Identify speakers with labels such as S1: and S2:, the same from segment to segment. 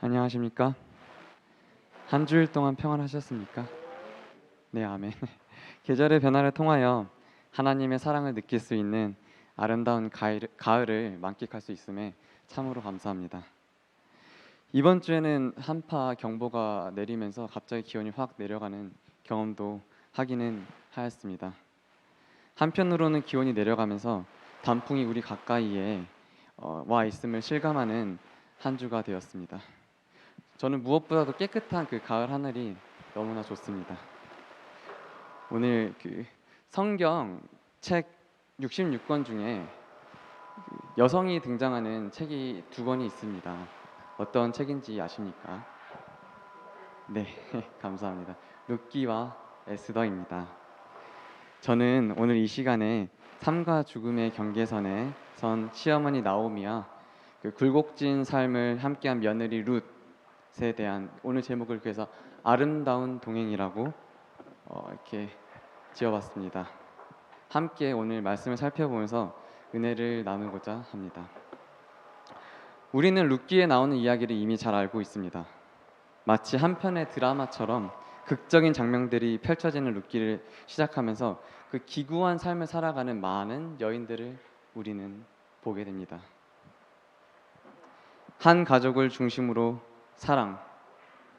S1: 안녕하십니까? 한 주일 동안 평안하셨습니까? 네, 아멘. 계절의 변화를 통하여 하나님의 사랑을 느낄 수 있는 아름다운 가을을 만끽할 수 있음에 참으로 감사합니다. 이번 주에는 한파 경보가 내리면서 갑자기 기온이 확 내려가는 경험도 하기는 하였습니다. 한편으로는 기온이 내려가면서 단풍이 우리 가까이에 와 있음을 실감하는 한 주가 되었습니다. 저는 무엇보다도 깨끗한 그 가을 하늘이 너무나 좋습니다. 오늘 그 성경 책 66권 중에 여성이 등장하는 책이 두 권이 있습니다. 어떤 책인지 아십니까? 네, 감사합니다. 룻기와 에스더입니다. 저는 오늘 이 시간에 삶과 죽음의 경계선에 선 시어머니 나오미와 그 굴곡진 삶을 함께한 며느리 룻에 대한 오늘 제목을 그래서 아름다운 동행이라고 이렇게 지어봤습니다. 함께 오늘 말씀을 살펴보면서 은혜를 나누고자 합니다. 우리는 룻기에 나오는 이야기를 이미 잘 알고 있습니다. 마치 한 편의 드라마처럼 극적인 장면들이 펼쳐지는 룻기를 시작하면서 그 기구한 삶을 살아가는 많은 여인들을 우리는 보게 됩니다. 한 가족을 중심으로 사랑,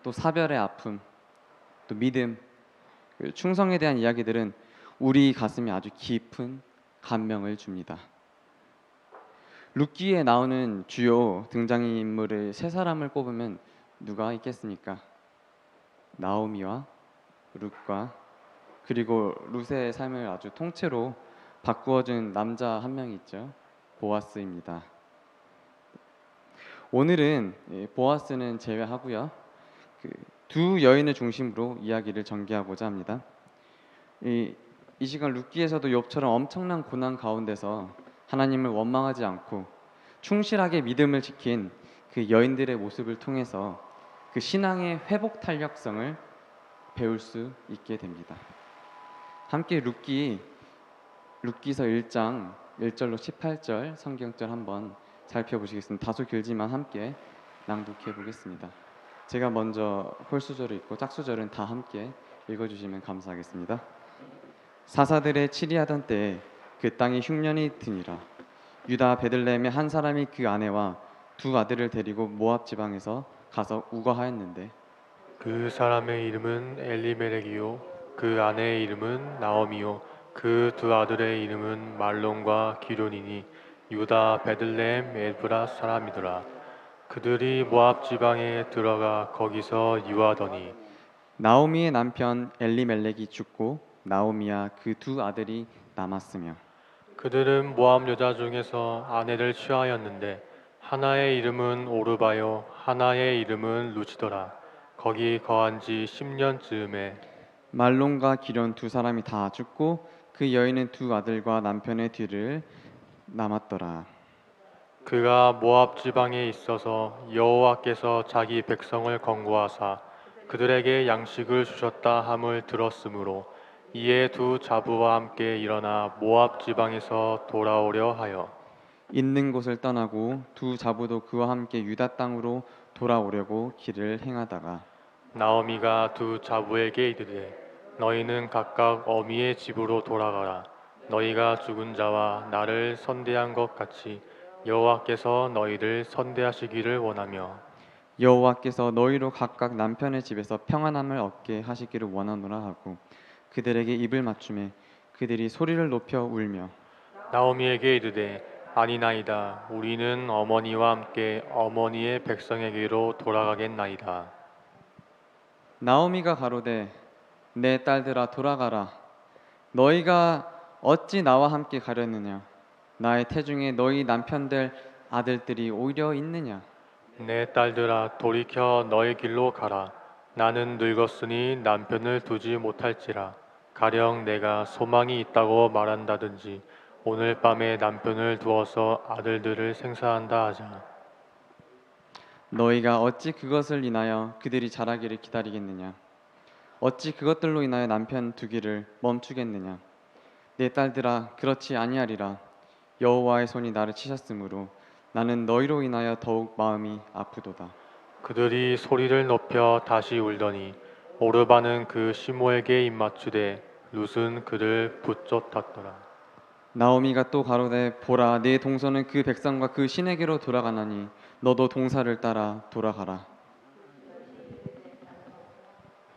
S1: 또 사별의 아픔, 또 믿음, 충성에 대한 이야기들은 우리 가슴에 아주 깊은 감명을 줍니다. 룻기에 나오는 주요 등장인물을 세 사람을 꼽으면 누가 있겠습니까? 나오미와 룻과 그리고 룻의 삶을 아주 통째로 바꾸어준 남자 한 명이 있죠. 보아스입니다. 오늘은 보아스는 제외하고요. 두 여인을 중심으로 이야기를 전개하고자 합니다. 이 시간 룻기에서도 욥처럼 엄청난 고난 가운데서 하나님을 원망하지 않고 충실하게 믿음을 지킨 그 여인들의 모습을 통해서 그 신앙의 회복 탄력성을 배울 수 있게 됩니다. 함께 룻기서 1장 1절로 18절 성경절 한번 살펴보시겠습니다. 다소 길지만 함께 낭독해 보겠습니다. 제가 먼저 홀수절을 읽고 짝수절은 다 함께 읽어주시면 감사하겠습니다. 사사들의 치리하던 때에 그 땅에 흉년이 드니라. 유다 베들레헴의 한 사람이 그 아내와 두 아들을 데리고 모압 지방에서 가서 우거하였는데
S2: 그 사람의 이름은 엘리멜렉이요 그 아내의 이름은 나오미요 그 두 아들의 이름은 말론과 기련이니 유다 베들레헴 에브라 사람이더라. 그들이 모압 지방에 들어가 거기서 유하더니
S1: 나오미의 남편 엘리멜렉이 죽고 나오미와 그 두 아들이 남았으며
S2: 그들은 모압 여자 중에서 아내를 취하였는데 하나의 이름은 오르바요 하나의 이름은 루치더라. 거기 거한 지 10년쯤에
S1: 말론과 기련 두 사람이 다 죽고 그 여인은 두 아들과 남편의 뒤를 남았더라.
S2: 그가 모압 지방에 있어서 여호와께서 자기 백성을 건고하사 그들에게 양식을 주셨다 함을 들었으므로 이에 두 자부와 함께 일어나 모압 지방에서 돌아오려 하여
S1: 있는 곳을 떠나고 두 자부도 그와 함께 유다 땅으로 돌아오려고 길을 행하다가
S2: 나오미가 두 자부에게 이르되 너희는 각각 어미의 집으로 돌아가라. 너희가 죽은 자와 나를 선대한 것 같이 여호와께서 너희를 선대하시기를 원하며
S1: 여호와께서 너희로 각각 남편의 집에서 평안함을 얻게 하시기를 원하노라 하고 그들에게 입을 맞추매 그들이 소리를 높여 울며
S2: 나오미에게 이르되 아니나이다. 우리는 어머니와 함께 어머니의 백성에게로 돌아가겠나이다.
S1: 나오미가 가로되 내 딸들아 돌아가라. 너희가 어찌 나와 함께 가려느냐? 나의 태중에 너희 남편들 아들들이 오히려 있느냐?
S2: 내 딸들아 돌이켜 너의 길로 가라. 나는 늙었으니 남편을 두지 못할지라. 가령 내가 소망이 있다고 말한다든지 오늘 밤에 남편을 두어서 아들들을 생사한다 하자.
S1: 너희가 어찌 그것을 인하여 그들이 자라기를 기다리겠느냐? 어찌 그것들로 인하여 남편 두기를 멈추겠느냐? 내 딸들아 그렇지 아니하리라. 여호와의 손이 나를 치셨으므로 나는 너희로 인하여 더욱 마음이 아프도다.
S2: 그들이 소리를 높여 다시 울더니 오르바는 그 시모에게 입맞추되 룻은 그를 붙잡았더라.
S1: 나오미가 또 가로되 보라 네 동서는 그 백성과 그 신에게로 돌아가나니 너도 동사를 따라 돌아가라.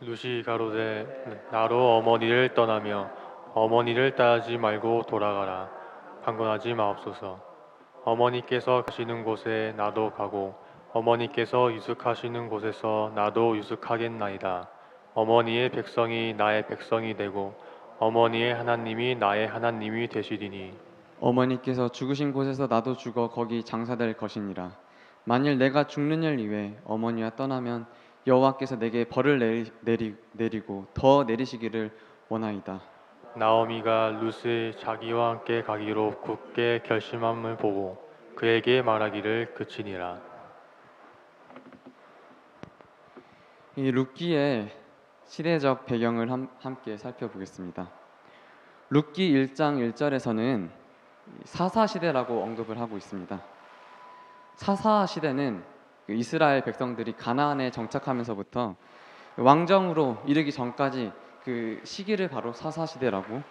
S2: 룻이 가로되 나로 어머니를 떠나며 어머니를 따르지 말고 돌아가라. 강권하지 마옵소서. 어머니께서 가시는 곳에 나도 가고 어머니께서 유숙하시는 곳에서 나도 유숙하겠나이다. 어머니의 백성이 나의 백성이 되고 어머니의 하나님이 나의 하나님이 되시리니
S1: 어머니께서 죽으신 곳에서 나도 죽어 거기 장사될 것이니라. 만일 내가 죽는 일 이외 어머니와 떠나면 여호와께서 내게 벌을 내리고 더 내리시기를 원하이다.
S2: 나오미가 룻의 자기와 함께 가기로 굳게 결심함을 보고 그에게 말하기를 그치니라.
S1: 이 룻기의 시대적 배경을 함께 살펴보겠습니다. 룻기 1장 1절에서는 사사 시대라고 언급을 하고 있습니다. 사사 시대는 그 이스라엘 백성들이 가나안에 정착하면서부터 왕정으로 이르기 전까지 그 시기를 바로 사사 시대라고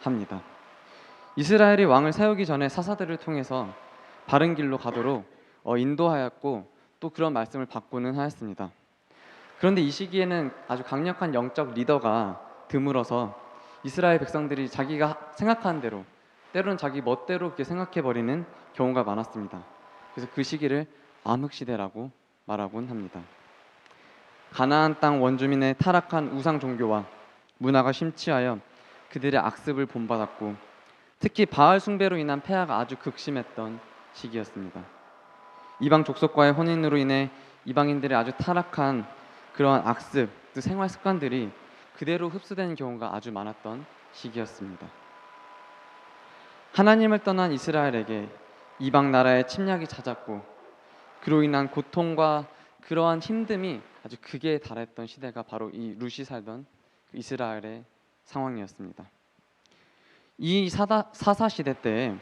S1: 합니다. 이스라엘이 왕을 세우기 전에 사사들을 통해서 바른 길로 가도록 인도하였고 또 그런 말씀을 받고는 하였습니다. 그런데 이 시기에는 아주 강력한 영적 리더가 드물어서 이스라엘 백성들이 자기가 생각하는 대로 때로는 자기 멋대로 그렇게 생각해 버리는 경우가 많았습니다. 그래서 그 시기를 암흑 시대라고 말하곤 합니다. 가나안 땅 원주민의 타락한 우상 종교와 문화가 심취하여 그들의 악습을 본받았고 특히 바알 숭배로 인한 폐하가 아주 극심했던 시기였습니다. 이방 족속과의 혼인으로 인해 이방인들의 아주 타락한 그러한 악습, 또 생활 습관들이 그대로 흡수되는 경우가 아주 많았던 시기였습니다. 하나님을 떠난 이스라엘에게 이방 나라의 침략이 잦았고 그로 인한 고통과 그러한 힘듦이 아주 극에 달했던 시대가 바로 이 룻이 살던 이스라엘의 상황이었습니다. 이 사사 시대 때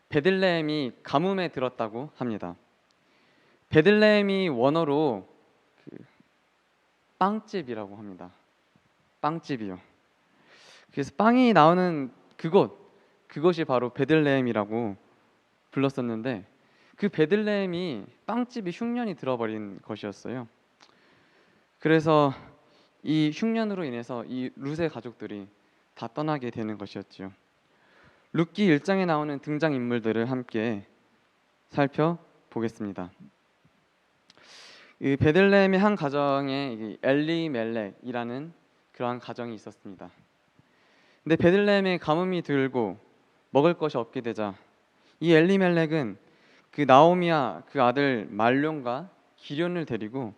S1: 베들레헴이 가뭄에 들었다고 합니다. 베들레헴이 원어로 빵집이라고 합니다. 빵집이요. 그래서 빵이 나오는 그것이 바로 베들레헴이라고 불렀었는데 그 베들레헴이 빵집이 흉년이 들어버린 것이었어요. 그래서 이 흉년으로 인해서 이 룻의 가족들이 다 떠나게 되는 것이었죠. 룻기 1장에 나오는 등장 인물들을 함께 살펴보겠습니다. 이 베들레헴의 한 가정에 엘리멜렉이라는 그러한 가정이 있었습니다. 근데 베들레헴에 가뭄이 들고 먹을 것이 없게 되자 이 엘리멜렉은 그 나오미와 그 아들 말론과 기련을 데리고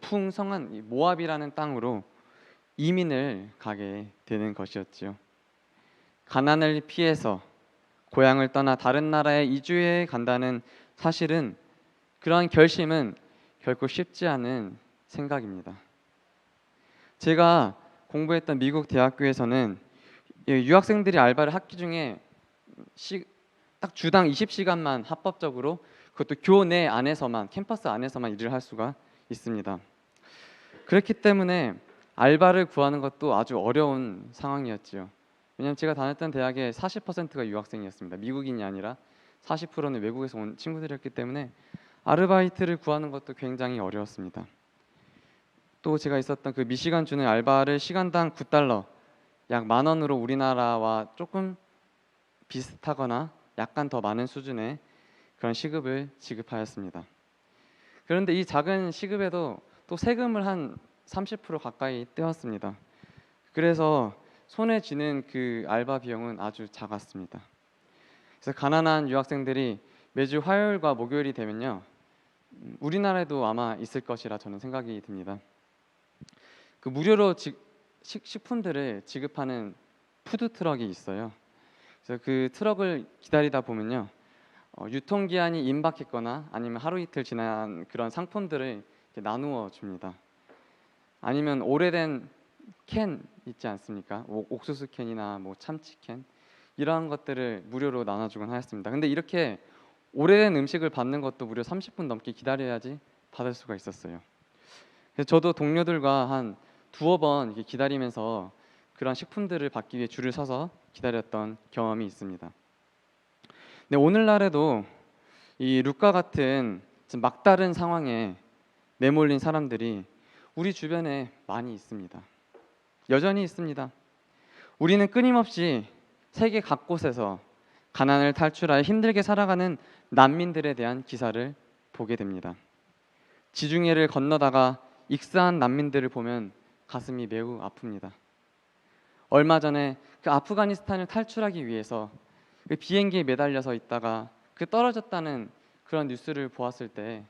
S1: 풍성한 모압이라는 땅으로 이민을 가게 되는 것이었지요. 가난을 피해서 고향을 떠나 다른 나라에 이주해 간다는 사실은 그러한 결심은 결코 쉽지 않은 생각입니다. 제가 공부했던 미국 대학교에서는 유학생들이 알바를 학기 중에 딱 주당 20시간만 합법적으로 그것도 교내 안에서만 캠퍼스 안에서만 일을 할 수가 있습니다. 그렇기 때문에 알바를 구하는 것도 아주 어려운 상황이었지요. 왜냐하면 제가 다녔던 대학의 40%가 유학생이었습니다. 미국인이 아니라 40%는 외국에서 온 친구들이었기 때문에 아르바이트를 구하는 것도 굉장히 어려웠습니다. 또 제가 있었던 그 미시간주는 알바를 시간당 $9, 약 10,000원으로 우리나라와 조금 비슷하거나 약간 더 많은 수준의 그런 시급을 지급하였습니다. 그런데 이 작은 시급에도 또 세금을 한 30% 가까이 떼었습니다. 그래서 손에 쥐는 그 알바 비용은 아주 작았습니다. 그래서 가난한 유학생들이 매주 화요일과 목요일이 되면요, 우리나라에도 아마 있을 것이라 저는 생각이 듭니다. 그 무료로 식품들을 지급하는 푸드 트럭이 있어요. 그래서 그 트럭을 기다리다 보면요, 유통기한이 임박했거나 아니면 하루 이틀 지난 그런 상품들을 이렇게 나누어 줍니다. 아니면 오래된 캔 있지 않습니까? 옥수수 캔이나 뭐 참치 캔 이러한 것들을 무료로 나눠주곤 하였습니다. 근데 이렇게 오래된 음식을 받는 것도 무려 30분 넘게 기다려야지 받을 수가 있었어요. 그래서 저도 동료들과 한 두어 번 이렇게 기다리면서 그런 식품들을 받기 위해 줄을 서서 기다렸던 경험이 있습니다. 네, 오늘날에도 이 룻과 같은 좀 막다른 상황에 내몰린 사람들이 우리 주변에 많이 있습니다. 여전히 있습니다. 우리는 끊임없이 세계 각곳에서 가난을 탈출하여 힘들게 살아가는 난민들에 대한 기사를 보게 됩니다. 지중해를 건너다가 익사한 난민들을 보면 가슴이 매우 아픕니다. 얼마 전에 그 아프가니스탄을 탈출하기 위해서 그 비행기에 매달려서 있다가 그 떨어졌다는 그런 뉴스를 보았을 때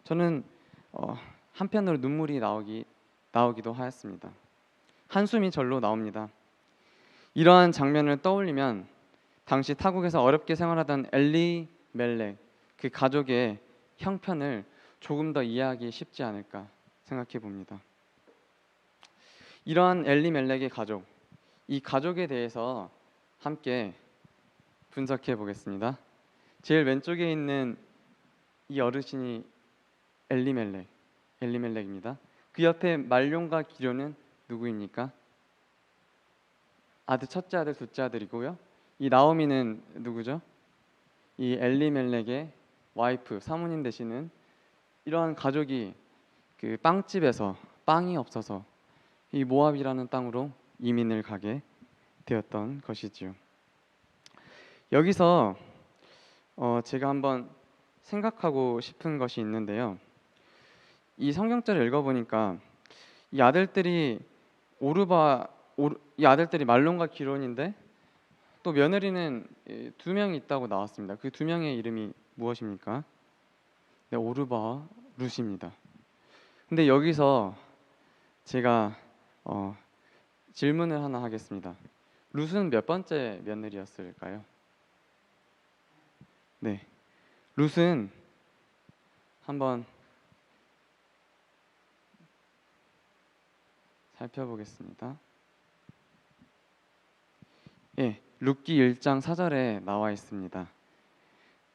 S1: 저는 한편으로 눈물이 나오기도 하였습니다. 한숨이 절로 나옵니다. 이러한 장면을 떠올리면 당시 타국에서 어렵게 생활하던 엘리 멜렉 그 가족의 형편을 조금 더 이해하기 쉽지 않을까 생각해 봅니다. 이러한 엘리 멜렉의 가족, 이 가족에 대해서 함께 분석해 보겠습니다. 제일 왼쪽에 있는 이 어르신이 엘리멜렉입니다. 그 옆에 말룡과 기료는 누구입니까? 첫째 아들, 둘째 아들이고요. 이 나오미는 누구죠? 이 엘리멜렉의 와이프, 사모님 되시는 이러한 가족이 그 빵집에서 빵이 없어서 이 모압이라는 땅으로 이민을 가게 되었던 것이지요. 여기서 제가 한번 생각하고 싶은 것이 있는데요. 이 성경절을 읽어보니까 이 아들들이 이 아들들이 말론과 기론인데 또 며느리는 두 명이 있다고 나왔습니다. 그 두 명의 이름이 무엇입니까? 네, 오르바와 룻입니다. 근데 여기서 제가 질문을 하나 하겠습니다. 룻은 몇 번째 며느리였을까요? 네, 룻은 한번 살펴보겠습니다. 예, 룻기 1장 4절에 나와 있습니다.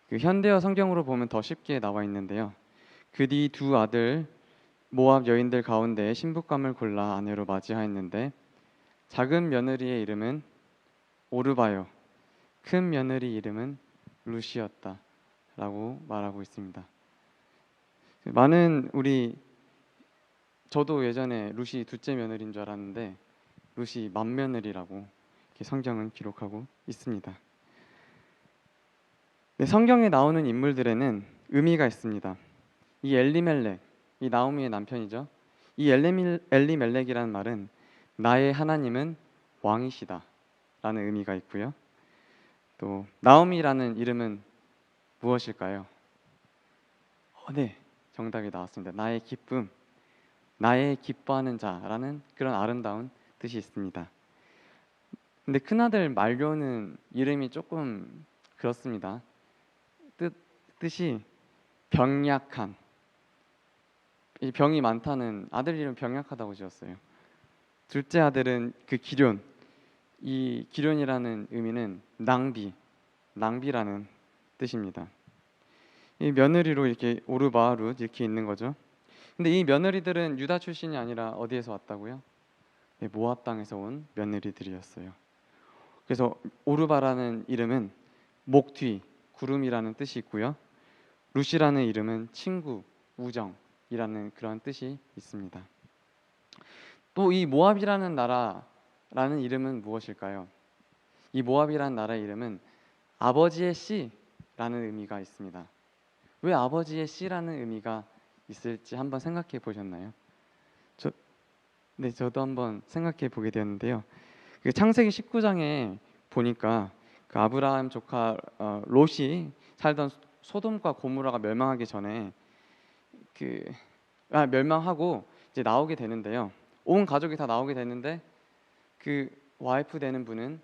S1: 그 현대어 성경으로 보면 더 쉽게 나와 있는데요. 그 뒤 두 아들 모압 여인들 가운데 신부감을 골라 아내로 맞이하였는데 작은 며느리의 이름은 오르바요, 큰 며느리 이름은 룻이었다라고 말하고 있습니다. 저도 예전에 룻이 둘째 며느리인 줄 알았는데 룻이 맏며느리라고 이렇게 성경은 기록하고 있습니다. 네, 성경에 나오는 인물들에는 의미가 있습니다. 이 엘리멜렉, 이 나오미의 남편이죠. 이 엘리멜렉이라는 말은 나의 하나님은 왕이시다 라는 의미가 있고요. 또 나오미라는 이름은 무엇일까요? 네, 정답이 나왔습니다. 나의 기쁨, 나의 기뻐하는 자라는 그런 아름다운 뜻이 있습니다. 근데 큰아들 말료는 이름이 조금 그렇습니다. 뜻이 병약한, 이 병이 많다는, 아들 이름 병약하다고 지었어요. 둘째 아들은 그 기련, 이 기련이라는 의미는 낭비라는 뜻입니다. 이 며느리로 이렇게 오르바 룻 이렇게 있는 거죠. 근데 이 며느리들은 유다 출신이 아니라 어디에서 왔다고요? 네, 모압 땅에서 온 며느리들이었어요. 그래서 오르바라는 이름은 목 뒤, 구름이라는 뜻이 있고요. 룻이라는 이름은 친구, 우정이라는 그런 뜻이 있습니다. 또 이 모압이라는 나라라는 이름은 무엇일까요? 이 모압이라는 나라의 이름은 아버지의 씨라는 의미가 있습니다. 왜 아버지의 씨라는 의미가 있을지 한번 생각해 보셨나요? 저도 한번 생각해 보게 되었는데요. 그 창세기 19장에 보니까 그 아브라함 조카 롯이 살던 소돔과 고모라가 멸망하기 전에 멸망하고 이제 나오게 되는데요. 온 가족이 다 나오게 되는데 그 와이프 되는 분은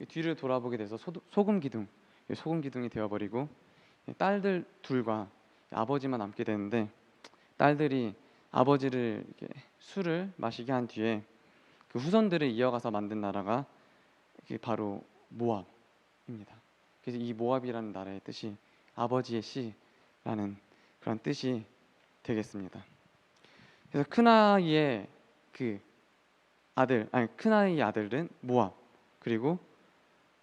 S1: 뒤를 돌아보게 돼서 소금 기둥이 되어버리고 딸들 둘과 아버지만 남게 되는데 딸들이 아버지를 술을 마시게 한 뒤에 그 후손들을 이어가서 만든 나라가 바로 모압입니다. 그래서 이 모압이라는 나라의 뜻이 아버지의 씨라는 그런 뜻이 되겠습니다. 그래서 큰아이의 큰아이의 아들은 모압, 그리고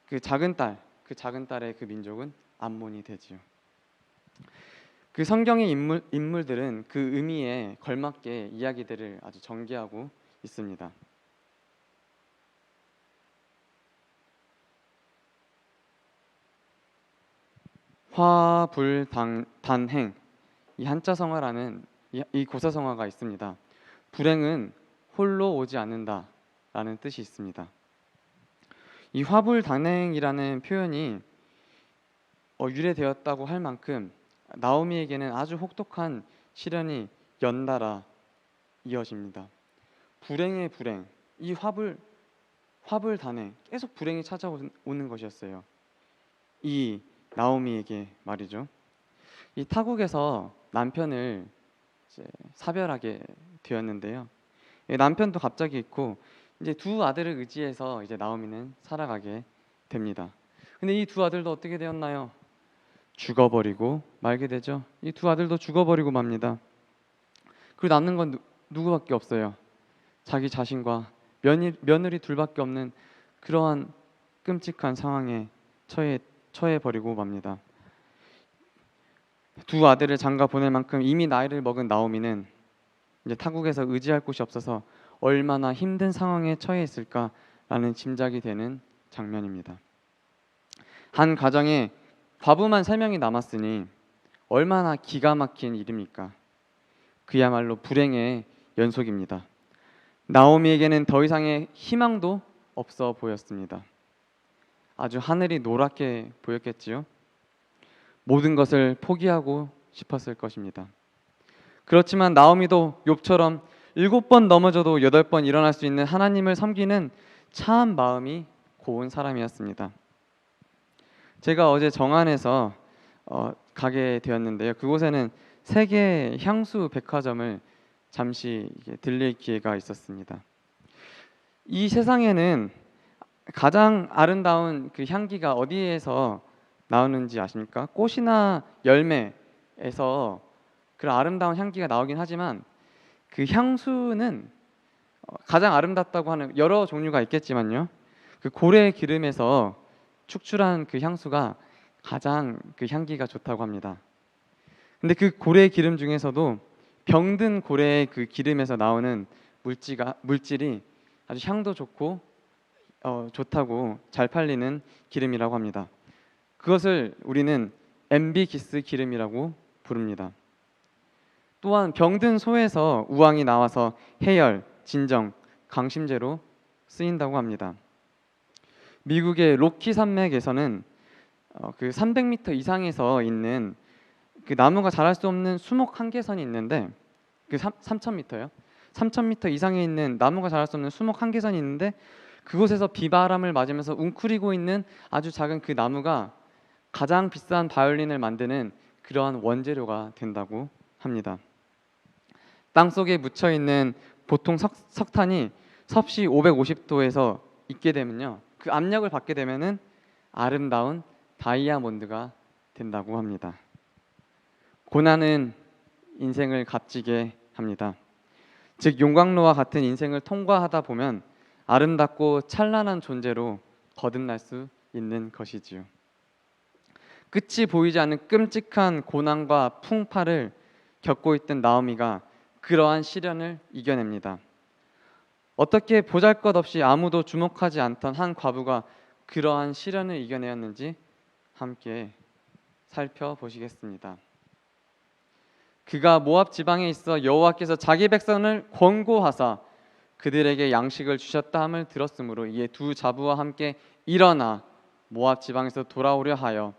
S1: 그 작은 딸의 그 민족은 암몬이 되지요. 그 성경의 인물들은 그 의미에 걸맞게 이야기들을 아주 전개하고 있습니다. 화불단행, 이 한자성어라는 이 고사성어가 있습니다. 불행은 홀로 오지 않는다라는 뜻이 있습니다. 이 화불단행이라는 표현이 유래되었다고 할 만큼 나오미에게는 아주 혹독한 시련이 연달아 이어집니다. 불행의 불행, 이 화불단행, 계속 불행이 찾아오는 것이었어요. 이 나오미에게 말이죠. 이 타국에서 남편을 이제 사별하게 되었는데요. 남편도 갑자기 있고 이제 두 아들을 의지해서 이제 나오미는 살아가게 됩니다. 근데 이 두 아들도 어떻게 되었나요? 죽어버리고 말게 되죠. 이 두 아들도 죽어버리고 맙니다. 그리고 남는 건 누구밖에 없어요. 자기 자신과 며느리 둘밖에 없는 그러한 끔찍한 상황에 처해 버리고 맙니다. 두 아들을 장가 보낼 만큼 이미 나이를 먹은 나오미는 이제 타국에서 의지할 곳이 없어서 얼마나 힘든 상황에 처해 있을까라는 짐작이 되는 장면입니다. 한 가정에 과부만 3명이 남았으니 얼마나 기가 막힌 일입니까? 그야말로 불행의 연속입니다. 나오미에게는 더 이상의 희망도 없어 보였습니다. 아주 하늘이 노랗게 보였겠지요. 모든 것을 포기하고 싶었을 것입니다. 그렇지만 나오미도 욥처럼 7번 넘어져도 8번 일어날 수 있는 하나님을 섬기는 참 마음이 고운 사람이었습니다. 제가 어제 정안에서 가게 되었는데요. 그곳에는 세계 향수 백화점을 잠시 들릴 기회가 있었습니다. 이 세상에는 가장 아름다운 그 향기가 어디에서 나오는지 아십니까? 꽃이나 열매에서 그런 아름다운 향기가 나오긴 하지만 그 향수는 가장 아름답다고 하는 여러 종류가 있겠지만요. 그 고래 기름에서 축출한 그 향수가 가장 그 향기가 좋다고 합니다. 근데 그 고래 기름 중에서도 병든 고래의 그 기름에서 나오는 물질이 아주 향도 좋고 좋다고 잘 팔리는 기름이라고 합니다. 그것을 우리는 엠비기스 기름이라고 부릅니다. 또한 병든 소에서 우황이 나와서 해열, 진정, 강심제로 쓰인다고 합니다. 미국의 로키 산맥에서는 그 300m 이상에서 있는 그 나무가 자랄 수 없는 수목 한계선이 있는데 그 3,000m요. 3,000m 이상에 있는 나무가 자랄 수 없는 수목 한계선이 있는데 그곳에서 비바람을 맞으면서 웅크리고 있는 아주 작은 그 나무가 가장 비싼 바이올린을 만드는 그러한 원재료가 된다고 합니다. 땅 속에 묻혀 있는 보통 석탄이 섭씨 550도에서 있게 되면요, 그 압력을 받게 되면은 아름다운 다이아몬드가 된다고 합니다. 고난은 인생을 값지게 합니다. 즉 용광로와 같은 인생을 통과하다 보면 아름답고 찬란한 존재로 거듭날 수 있는 것이지요. 끝이 보이지 않는 끔찍한 고난과 풍파를 겪고 있던 나오미가 그러한 시련을 이겨냅니다. 어떻게 보잘것없이 아무도 주목하지 않던 한 과부가 그러한 시련을 이겨내었는지 함께 살펴보시겠습니다. 그가 모압 지방에 있어 여호와께서 자기 백성을 권고하사 그들에게 양식을 주셨다 함을 들었으므로 이에 두 자부와 함께 일어나 모압 지방에서 돌아오려 하여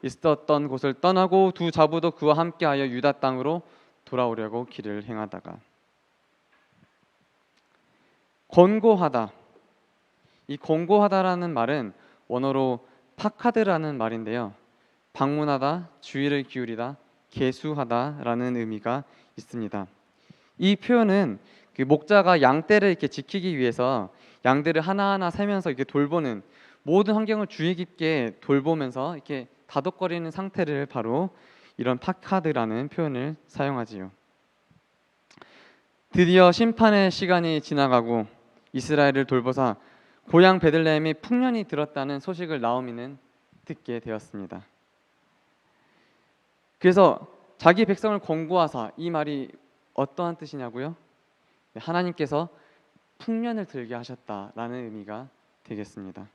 S1: 있었던 곳을 떠나고 두 자부도 그와 함께하여 유다 땅으로 돌아오려고 길을 행하다가. 권고하다, 이 권고하다라는 말은 원어로 파카드라는 말인데요, 방문하다, 주의를 기울이다, 계수하다라는 의미가 있습니다. 이 표현은 그 목자가 양떼를 이렇게 지키기 위해서 양들을 하나하나 세면서 이렇게 돌보는, 모든 환경을 주의 깊게 돌보면서 이렇게 다독거리는 상태를 바로 이런 파카드라는 표현을 사용하지요. 드디어 심판의 시간이 지나가고 이스라엘을 돌보사 고향 베들레헴이 풍년이 들었다는 소식을 나오미는 듣게 되었습니다. 그래서 자기 백성을 권고하사, 이 말이 어떠한 뜻이냐고요? 하나님께서 풍년을 들게 하셨다라는 의미가 되겠습니다.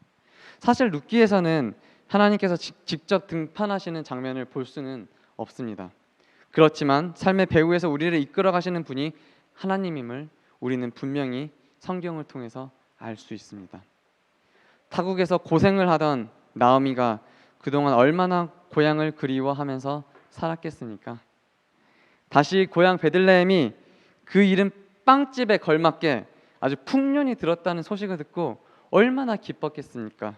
S1: 사실 룻기에서는 하나님께서 직접 등판하시는 장면을 볼 수는 없습니다. 그렇지만 삶의 배후에서 우리를 이끌어 가시는 분이 하나님임을 우리는 분명히 성경을 통해서 알 수 있습니다. 타국에서 고생을 하던 나오미가 그동안 얼마나 고향을 그리워하면서 살았겠습니까? 다시 고향 베들레헴이 그 이름 빵집에 걸맞게 아주 풍년이 들었다는 소식을 듣고 얼마나 기뻤겠습니까?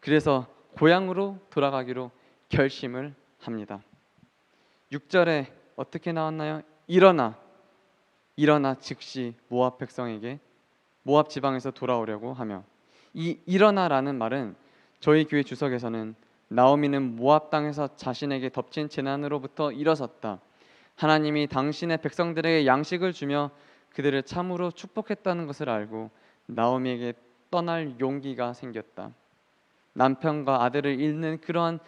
S1: 그래서 고향으로 돌아가기로 결심을 합니다. 6절에 어떻게 나왔나요? 일어나 즉시 모압 백성에게 모압 지방에서 돌아오려고 하며, 이 일어나라는 말은 저희 교회 주석에서는 나오미는 모압 땅에서 자신에게 덮친 재난으로부터 일어섰다, 하나님이 당신의 백성들에게 양식을 주며 그들을 참으로 축복했다는 것을 알고 나오미에게 떠날 용기가 생겼다. 남편과 아들을 잃는 그러한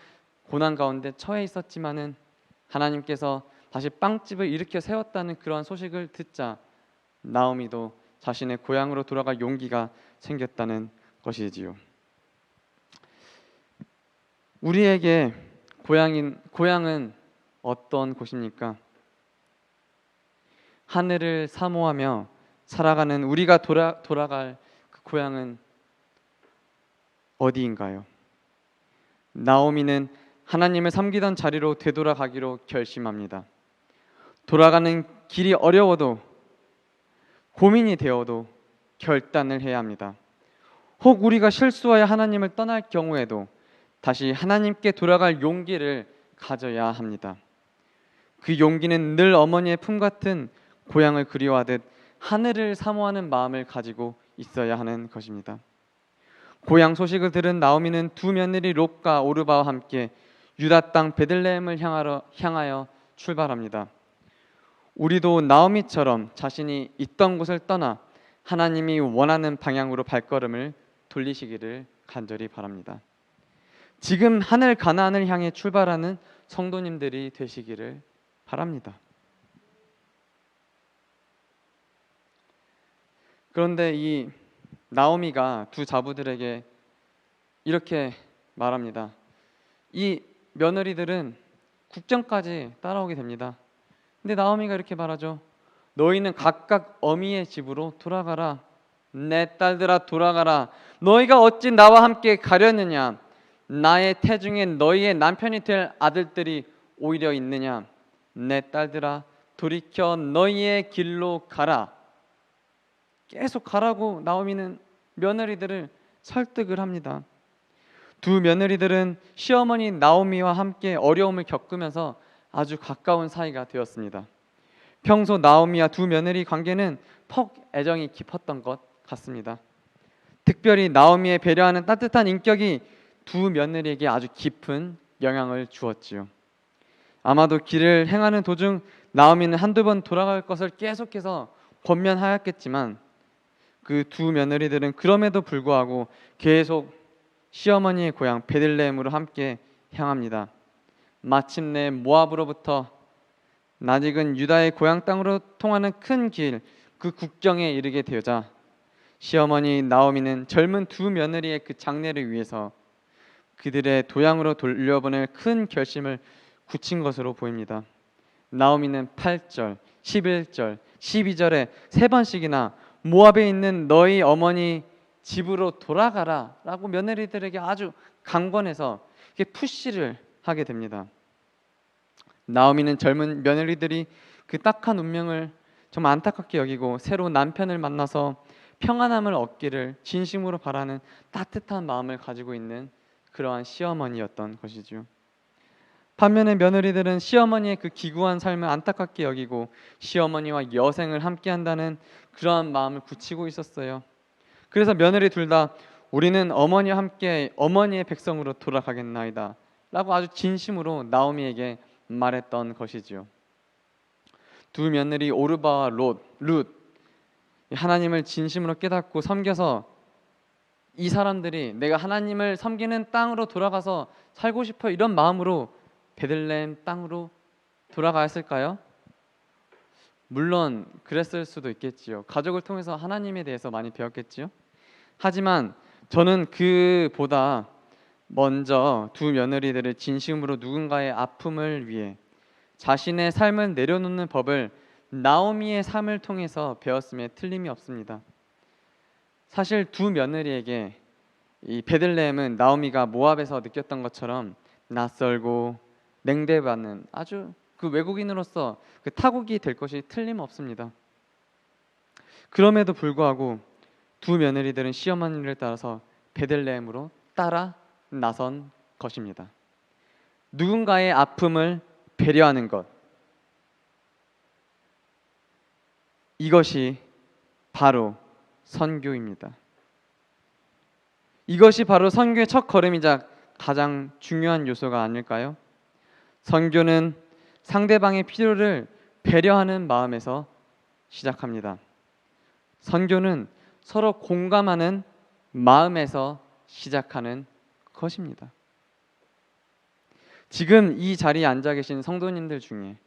S1: 고난 가운데 처해 있었지만은 하나님께서 다시 빵집을 일으켜 세웠다는 그러한 소식을 듣자 나오미도 자신의 고향으로 돌아갈 용기가 생겼다는 것이지요. 우리에게 고향은 어떤 곳입니까? 하늘을 사모하며 살아가는 우리가 돌아갈 그 고향은 어디인가요? 나오미는 하나님을 섬기던 자리로 되돌아가기로 결심합니다. 돌아가는 길이 어려워도, 고민이 되어도 결단을 해야 합니다. 혹 우리가 실수하여 하나님을 떠날 경우에도 다시 하나님께 돌아갈 용기를 가져야 합니다. 그 용기는 늘 어머니의 품 같은 고향을 그리워하듯 하늘을 사모하는 마음을 가지고 있어야 하는 것입니다. 고향 소식을 들은 나오미는 두 며느리 롯과 오르바와 함께 유다 땅 베들레헴을 향하여 출발합니다. 우리도 나오미처럼 자신이 있던 곳을 떠나 하나님이 원하는 방향으로 발걸음을 돌리시기를 간절히 바랍니다. 지금 하늘 가나안을 향해 출발하는 성도님들이 되시기를 바랍니다. 그런데 이 나오미가 두 자부들에게 이렇게 말합니다. 이 며느리들은 국정까지 따라오게 됩니다. 근데 나오미가 이렇게 말하죠. 너희는 각각 어미의 집으로 돌아가라. 내 딸들아 돌아가라. 너희가 어찌 나와 함께 가려느냐? 나의 태중에 너희의 남편이 될 아들들이 오히려 있느냐? 내 딸들아 돌이켜 너희의 길로 가라. 계속 가라고 나오미는 며느리들을 설득을 합니다. 두 며느리들은 시어머니 나오미와 함께 어려움을 겪으면서 아주 가까운 사이가 되었습니다. 평소 나오미와 두 며느리 관계는 퍽 애정이 깊었던 것 같습니다. 특별히 나오미의 배려하는 따뜻한 인격이 두 며느리에게 아주 깊은 영향을 주었지요. 아마도 길을 행하는 도중 나오미는 한두 번 돌아갈 것을 계속해서 권면하였겠지만 그 두 며느리들은 그럼에도 불구하고 계속 시어머니의 고향 베들레헴으로 함께 향합니다. 마침내 모압으로부터 낯익은 유다의 고향 땅으로 통하는 큰 길, 그 국경에 이르게 되자 시어머니 나오미는 젊은 두 며느리의 그 장례를 위해서 그들의 도양으로 돌려보낼 큰 결심을 굳힌 것으로 보입니다. 나오미는 8절, 11절, 12절에 세 번씩이나 모압에 있는 너희 어머니 집으로 돌아가라 라고 며느리들에게 아주 강권해서 이렇게 푸시를 하게 됩니다. 나오미는 젊은 며느리들이 그 딱한 운명을 정말 안타깝게 여기고 새로 남편을 만나서 평안함을 얻기를 진심으로 바라는 따뜻한 마음을 가지고 있는 그러한 시어머니였던 것이죠. 반면에 며느리들은 시어머니의 그 기구한 삶을 안타깝게 여기고 시어머니와 여생을 함께한다는 그러한 마음을 굳히고 있었어요. 그래서 며느리 둘 다 우리는 어머니와 함께 어머니의 백성으로 돌아가겠나이다 라고 아주 진심으로 나오미에게 말했던 것이지요. 두 며느리 오르바와 룻, 하나님을 진심으로 깨닫고 섬겨서 이 사람들이 내가 하나님을 섬기는 땅으로 돌아가서 살고 싶어 이런 마음으로 베들레헴 땅으로 돌아가였을까요? 물론 그랬을 수도 있겠지요. 가족을 통해서 하나님에 대해서 많이 배웠겠지요. 하지만 저는 그보다 먼저 두 며느리들을 진심으로 누군가의 아픔을 위해 자신의 삶을 내려놓는 법을 나오미의 삶을 통해서 배웠음에 틀림이 없습니다. 사실 두 며느리에게 이 베들레헴은 나오미가 모압에서 느꼈던 것처럼 낯설고 냉대받는 아주 그 외국인으로서 그 타국이 될 것이 틀림없습니다. 그럼에도 불구하고 두 며느리들은 시어머니를 따라서 베들레헴으로 따라 나선 것입니다. 누군가의 아픔을 배려하는 것, 이것이 바로 선교입니다. 이것이 바로 선교의 첫 걸음이자 가장 중요한 요소가 아닐까요? 선교는 상대방의 필요를 배려하는 마음에서 시작합니다. 선교는 서로 공감하는 마음에서 시작하는 것입니다. 지금 이 자리에 앉아 계신 성도님들 중에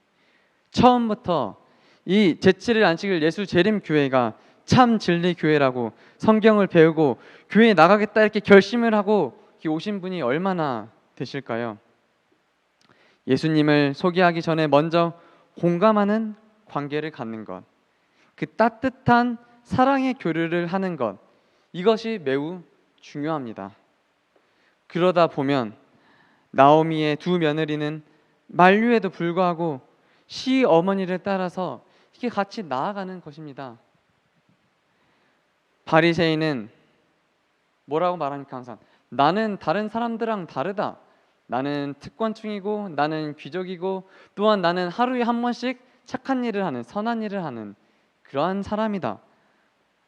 S1: 처음부터 이 제7일 안식일 예수 재림 교회가 참 진리 교회라고 성경을 배우고 교회에 나가겠다 이렇게 결심을 하고 오신 분이 얼마나 되실까요? 예수님을 소개하기 전에 먼저 공감하는 관계를 갖는 것, 그 따뜻한 사랑의 교류를 하는 것, 이것이 매우 중요합니다. 그러다 보면 나오미의 두 며느리는 만류에도 불구하고 시어머니를 따라서 이렇게 같이 나아가는 것입니다. 바리새인은 뭐라고 말합니까? 항상 나는 다른 사람들랑 다르다. 나는 특권층이고 나는 귀족이고 또한 나는 하루에 한 번씩 착한 일을 하는 선한 일을 하는 그러한 사람이다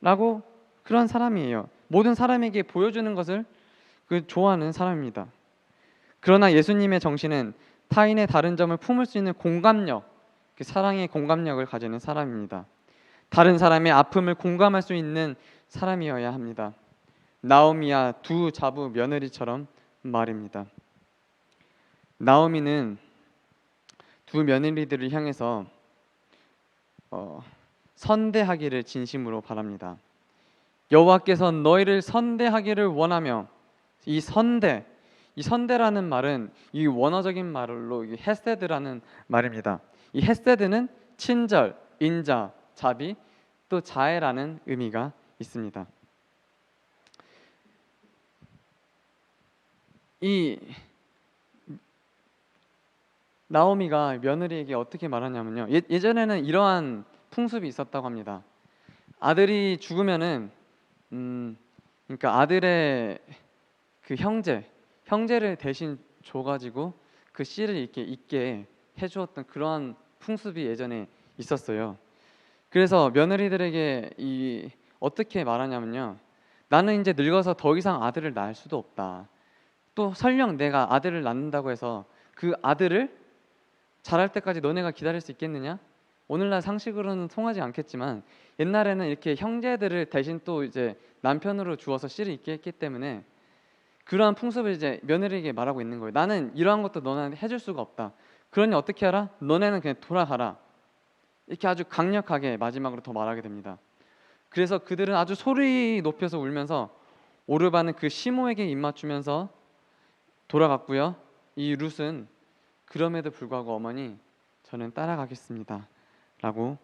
S1: 라고 그런 사람이에요. 모든 사람에게 보여주는 것을 좋아하는 사람입니다. 그러나 예수님의 정신은 타인의 다른 점을 품을 수 있는 공감력, 그 사랑의 공감력을 가지는 사람입니다. 다른 사람의 아픔을 공감할 수 있는 사람이어야 합니다. 나오미와 두 자부 며느리처럼 말입니다. 나오미는 두 며느리들을 향해서 선대하기를 진심으로 바랍니다. 여호와께서 너희를 선대하기를 원하며 이 선대라는 말은 이 원어적인 말로 헤세드라는 말입니다. 이 헤세드는 친절, 인자, 자비, 또 자애라는 의미가 있습니다. 이 나오미가 며느리에게 어떻게 말하냐면요. 예전에는 이러한 풍습이 있었다고 합니다. 아들이 죽으면은 그러니까 아들의 그 형제를 대신 줘가지고 그 씨를 이렇게 있게 해주었던 그러한 풍습이 예전에 있었어요. 그래서 며느리들에게 어떻게 말하냐면요. 나는 이제 늙어서 더 이상 아들을 낳을 수도 없다. 또 설령 내가 아들을 낳는다고 해서 그 아들을 자랄 때까지 너네가 기다릴 수 있겠느냐? 오늘날 상식으로는 통하지 않겠지만 옛날에는 이렇게 형제들을 대신 또 이제 남편으로 주어서 씨를 있게 했기 때문에 그러한 풍습을 이제 며느리에게 말하고 있는 거예요. 나는 이러한 것도 너네한테 해줄 수가 없다. 그러니 어떻게 하라? 너네는 그냥 돌아가라. 이렇게 아주 강력하게 마지막으로 더 말하게 됩니다. 그래서 그들은 아주 소리 높여서 울면서 오르바는 그 시모에게 입맞추면서 돌아갔고요. 이 룻은 그럼에도 불구하고 어머니 저는 따라가겠습니다 라고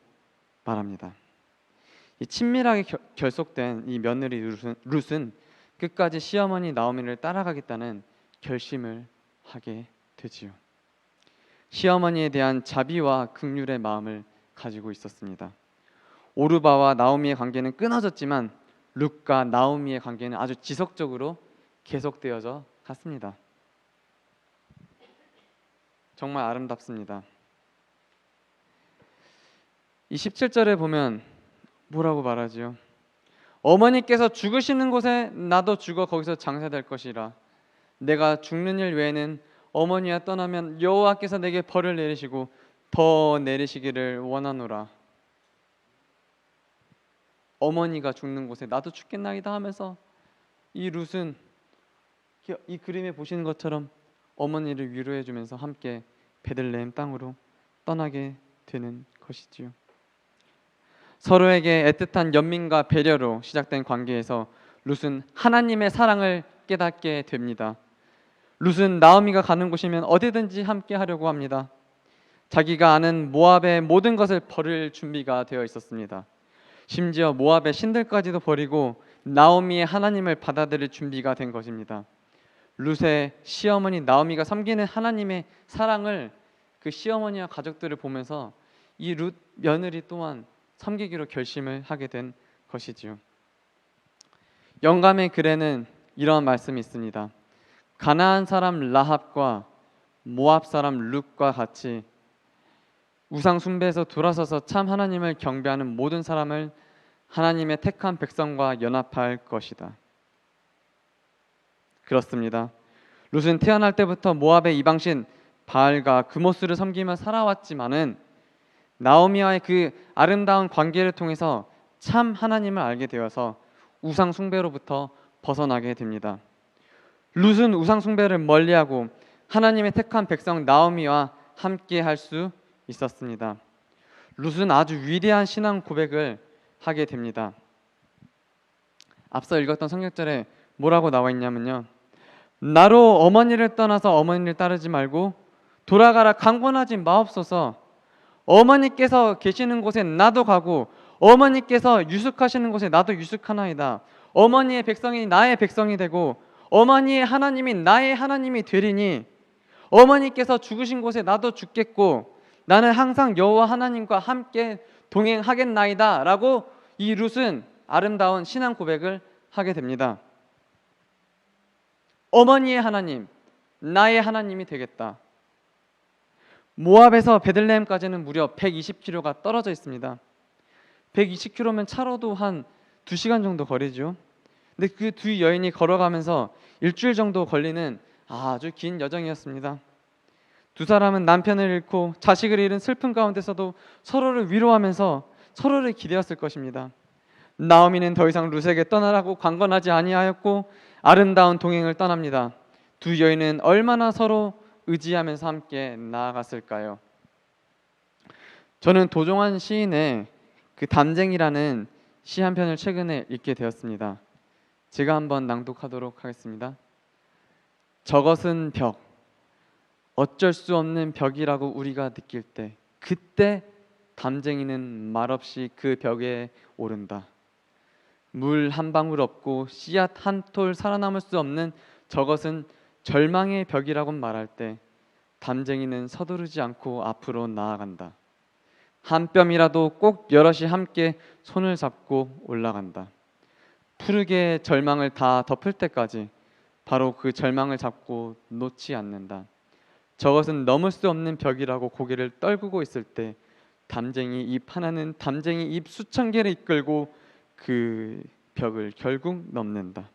S1: 말합니다. 이 친밀하게 결속된 이 며느리 룻은 끝까지 시어머니 나오미를 따라가겠다는 결심을 하게 되지요. 시어머니에 대한 자비와 긍휼의 마음을 가지고 있었습니다. 오르바와 나오미의 관계는 끊어졌지만 룻과 나오미의 관계는 아주 지속적으로 계속되어져 갔습니다. 정말 아름답습니다. 이 17절에 보면 뭐라고 말하지요? 어머니께서 죽으시는 곳에 나도 죽어 거기서 장사될 것이라. 내가 죽는 일 외에는 어머니와 떠나면 여호와께서 내게 벌을 내리시고 더 내리시기를 원하노라. 어머니가 죽는 곳에 나도 죽겠나이다 하면서 이 룻은 이 그림에 보시는 것처럼 어머니를 위로해 주면서 함께 베들레헴 땅으로 떠나게 되는 것이지요. 서로에게 애틋한 연민과 배려로 시작된 관계에서 룻은 하나님의 사랑을 깨닫게 됩니다. 룻은 나오미가 가는 곳이면 어디든지 함께 하려고 합니다. 자기가 아는 모압의 모든 것을 버릴 준비가 되어 있었습니다. 심지어 모압의 신들까지도 버리고 나오미의 하나님을 받아들일 준비가 된 것입니다. 룻의 시어머니 나오미가 섬기는 하나님의 사랑을 그 시어머니와 가족들을 보면서 이 룻 며느리 또한 섬기기로 결심을 하게 된 것이지요. 영감의 글에는 이런 말씀이 있습니다. 가나안 사람 라합과 모압 사람 룻과 같이 우상 숭배에서 돌아서서 참 하나님을 경배하는 모든 사람을 하나님의 택한 백성과 연합할 것이다. 그렇습니다. 룻은 태어날 때부터 모압의 이방신 바알과 그모스를 섬기며 살아왔지만은 나오미와의 그 아름다운 관계를 통해서 참 하나님을 알게 되어서 우상 숭배로부터 벗어나게 됩니다. 룻은 우상 숭배를 멀리하고 하나님의 택한 백성 나오미와 함께 할 수 있었습니다. 룻은 아주 위대한 신앙 고백을 하게 됩니다. 앞서 읽었던 성경절에 뭐라고 나와 있냐면요. 나로 어머니를 떠나서 어머니를 따르지 말고 돌아가라 강권하지 마옵소서. 어머니께서 계시는 곳에 나도 가고 어머니께서 유숙하시는 곳에 나도 유숙하나이다. 어머니의 백성이 나의 백성이 되고 어머니의 하나님이 나의 하나님이 되리니 어머니께서 죽으신 곳에 나도 죽겠고 나는 항상 여호와 하나님과 함께 동행하겠나이다 라고 이 룻은 아름다운 신앙 고백을 하게 됩니다. 어머니의 하나님, 나의 하나님이 되겠다. 모압에서 베들레헴까지는 무려 120km가 떨어져 있습니다. 120km면 차로도 한 2시간 정도 거리죠. 근데 그 두 여인이 걸어가면서 일주일 정도 걸리는 아주 긴 여정이었습니다. 두 사람은 남편을 잃고 자식을 잃은 슬픔 가운데서도 서로를 위로하면서 서로를 기대었을 것입니다. 나오미는 더 이상 룻에게 떠나라고 강권하지 아니하였고 아름다운 동행을 떠납니다. 두 여인은 얼마나 서로 의지하면서 함께 나아갔을까요? 저는 도종환 시인의 그 담쟁이라는 시 한 편을 최근에 읽게 되었습니다. 제가 한번 낭독하도록 하겠습니다. 저것은 벽, 어쩔 수 없는 벽이라고 우리가 느낄 때 그때 담쟁이는 말없이 그 벽에 오른다. 물 한 방울 없고 씨앗 한 톨 살아남을 수 없는 저것은 절망의 벽이라고 말할 때 담쟁이는 서두르지 않고 앞으로 나아간다. 한 뼘이라도 꼭 여럿이 함께 손을 잡고 올라간다. 푸르게 절망을 다 덮을 때까지 바로 그 절망을 잡고 놓지 않는다. 저것은 넘을 수 없는 벽이라고 고개를 떨구고 있을 때 담쟁이 입 하나는 담쟁이 입 수천 개를 이끌고 그 벽을 결국 넘는다.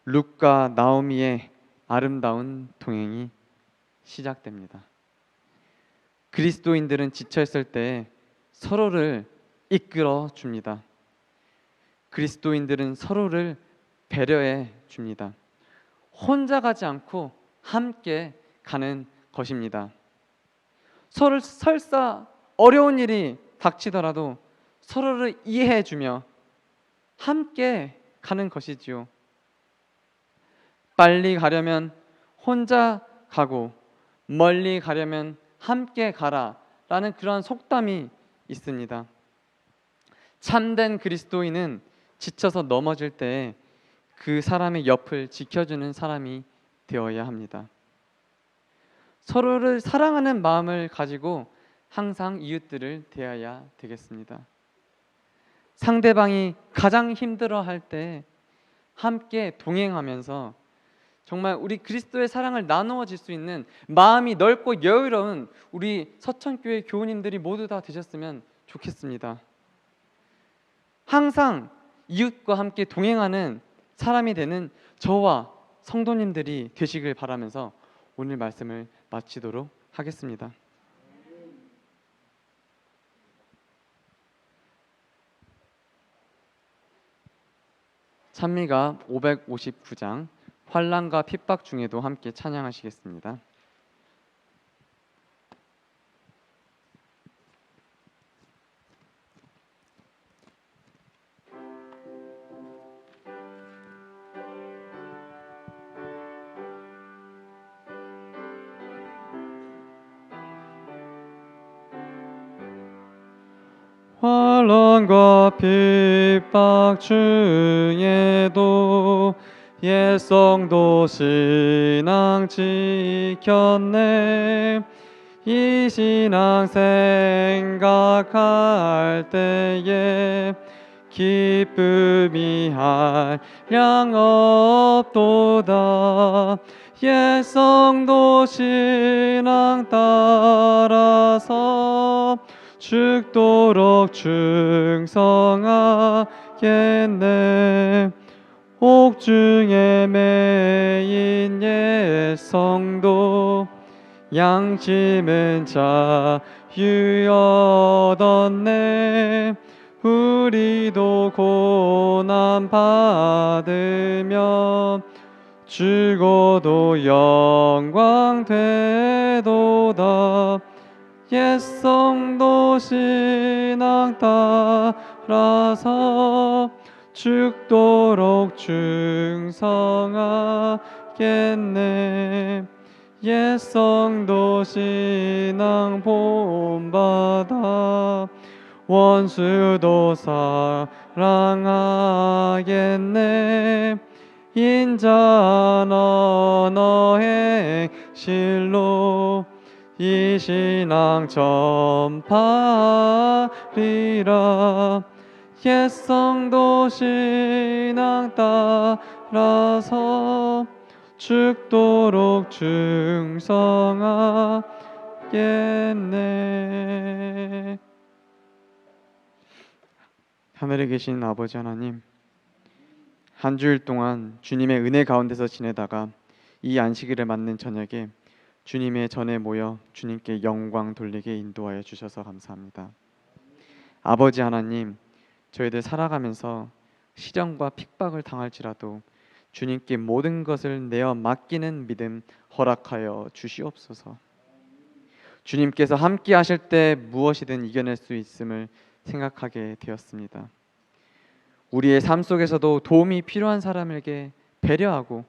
S1: 룻과 나오미의 아름다운 동행이 시작됩니다. 그리스도인들은 지쳐있을 때 서로를 이끌어 줍니다. 그리스도인들은 서로를 배려해 줍니다. 혼자 가지 않고 함께 가는 것입니다. 설사 어려운 일이 닥치더라도 서로를 이해해 주며 함께 가는 것이지요. 빨리 가려면 혼자 가고 멀리 가려면 함께 가라라는 그런 속담이 있습니다. 참된 그리스도인은 지쳐서 넘어질 때 그 사람의 옆을 지켜주는 사람이 되어야 합니다. 서로를 사랑하는 마음을 가지고 항상 이웃들을 대해야 되겠습니다. 상대방이 가장 힘들어할 때 함께 동행하면서 정말 우리 그리스도의 사랑을 나누어질 수 있는 마음이 넓고 여유로운 우리 서천교회 교우님들이 모두 다 되셨으면 좋겠습니다. 항상 이웃과 함께 동행하는 사람이 되는 저와 성도님들이 되시길 바라면서 오늘 말씀을 마치도록 하겠습니다. 찬미가 559장 환난과 핍박 중에도 함께 찬양하시겠습니다. 환난과 핍박 중에도 옛 성도 신앙 지켰네. 이 신앙 생각할 때에 기쁨이 한량 없도다. 옛 성도 신앙 따라서 죽도록 충성하겠네. 옥중에 매인 옛 성도 양심은 자유 얻었네. 우리도 고난 받으며 죽어도 영광 되도다. 옛 성도 신앙 따라서 죽도록 충성하겠네. 옛 성도 신앙 본받아 원수도 사랑하겠네. 인자한 언어의 실로 이 신앙 전파리라. 옛 성도 신앙 따라서 죽도록 충성하겠네. 하늘에 계신 아버지 하나님, 한 주일 동안 주님의 은혜 가운데서 지내다가 이 안식일을 맞는 저녁에 주님의 전에 모여 주님께 영광 돌리게 인도하여 주셔서 감사합니다. 아버지 하나님, 저희들 살아가면서 시련과 핍박을 당할지라도 주님께 모든 것을 내어 맡기는 믿음 허락하여 주시옵소서. 주님께서 함께 하실 때 무엇이든 이겨낼 수 있음을 생각하게 되었습니다. 우리의 삶 속에서도 도움이 필요한 사람에게 배려하고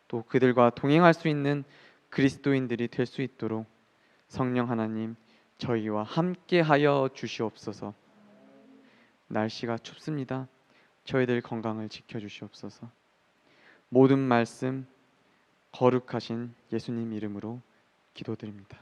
S1: 또 그들과 동행할 수 있는 그리스도인들이 될 수 있도록 성령 하나님 저희와 함께 하여 주시옵소서. 날씨가 춥습니다. 저희들 건강을 지켜주시옵소서. 모든 말씀 거룩하신 예수님 이름으로 기도드립니다.